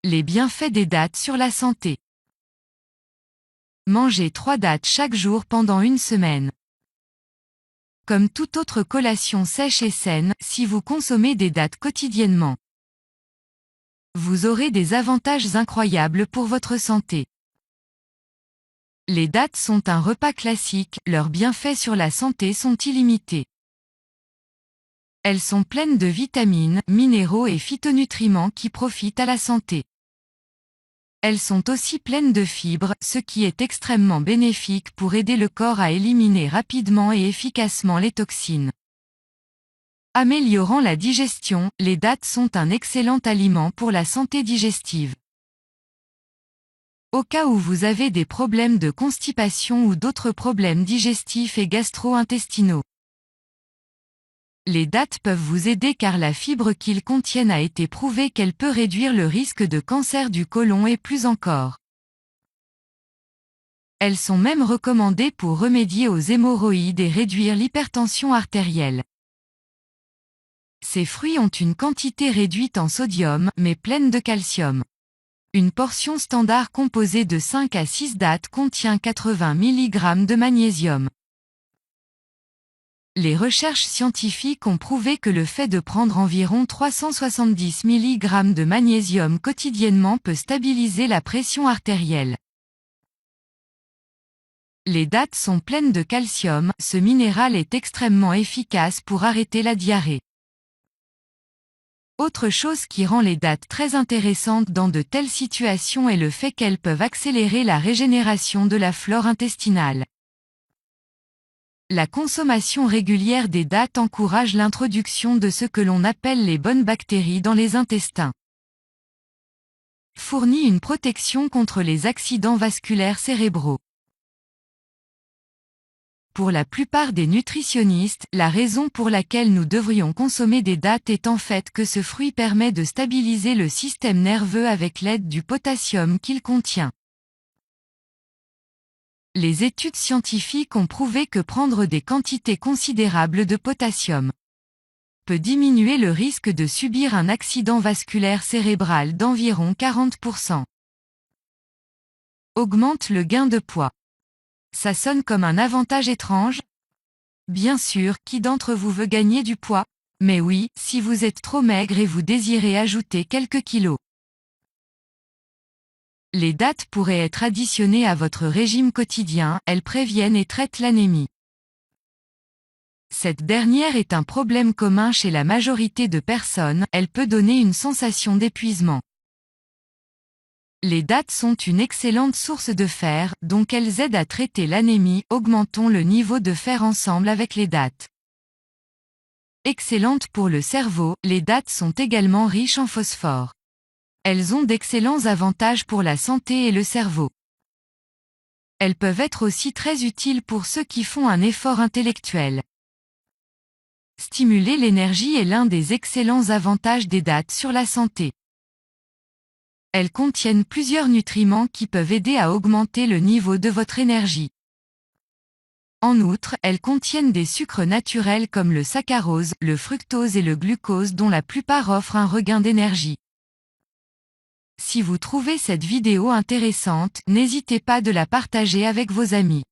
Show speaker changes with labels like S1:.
S1: Les bienfaits des dattes sur la santé. Mangez 3 dattes chaque jour pendant une semaine. Comme toute autre collation sèche et saine, si vous consommez des dattes quotidiennement, vous aurez des avantages incroyables pour votre santé. Les dattes sont un repas classique, leurs bienfaits sur la santé sont illimités. Elles sont pleines de vitamines, minéraux et phytonutriments qui profitent à la santé. Elles sont aussi pleines de fibres, ce qui est extrêmement bénéfique pour aider le corps à éliminer rapidement et efficacement les toxines. Améliorant la digestion, les dattes sont un excellent aliment pour la santé digestive. Au cas où vous avez des problèmes de constipation ou d'autres problèmes digestifs et gastro-intestinaux, les dattes peuvent vous aider car la fibre qu'ils contiennent a été prouvé qu'elle peut réduire le risque de cancer du côlon et plus encore. Elles sont même recommandées pour remédier aux hémorroïdes et réduire l'hypertension artérielle. Ces fruits ont une quantité réduite en sodium, mais pleine de calcium. Une portion standard composée de 5 à 6 dattes contient 80 mg de magnésium. Les recherches scientifiques ont prouvé que le fait de prendre environ 370 mg de magnésium quotidiennement peut stabiliser la pression artérielle. Les dattes sont pleines de calcium, ce minéral est extrêmement efficace pour arrêter la diarrhée. Autre chose qui rend les dattes très intéressantes dans de telles situations est le fait qu'elles peuvent accélérer la régénération de la flore intestinale. La consommation régulière des dattes encourage l'introduction de ce que l'on appelle les bonnes bactéries dans les intestins. Fournit une protection contre les accidents vasculaires cérébraux. Pour la plupart des nutritionnistes, la raison pour laquelle nous devrions consommer des dattes est en fait que ce fruit permet de stabiliser le système nerveux avec l'aide du potassium qu'il contient. Les études scientifiques ont prouvé que prendre des quantités considérables de potassium peut diminuer le risque de subir un accident vasculaire cérébral d'environ 40%. Augmente le gain de poids. Ça sonne comme un avantage étrange? Bien sûr, qui d'entre vous veut gagner du poids? Mais oui, si vous êtes trop maigre et vous désirez ajouter quelques kilos. Les dattes pourraient être additionnées à votre régime quotidien, elles préviennent et traitent l'anémie. Cette dernière est un problème commun chez la majorité de personnes, elle peut donner une sensation d'épuisement. Les dattes sont une excellente source de fer, donc elles aident à traiter l'anémie, augmentons le niveau de fer ensemble avec les dattes. Excellentes pour le cerveau, les dattes sont également riches en phosphore. Elles ont d'excellents avantages pour la santé et le cerveau. Elles peuvent être aussi très utiles pour ceux qui font un effort intellectuel. Stimuler l'énergie est l'un des excellents avantages des dattes sur la santé. Elles contiennent plusieurs nutriments qui peuvent aider à augmenter le niveau de votre énergie. En outre, elles contiennent des sucres naturels comme le saccharose, le fructose et le glucose dont la plupart offrent un regain d'énergie. Si vous trouvez cette vidéo intéressante, n'hésitez pas de la partager avec vos amis.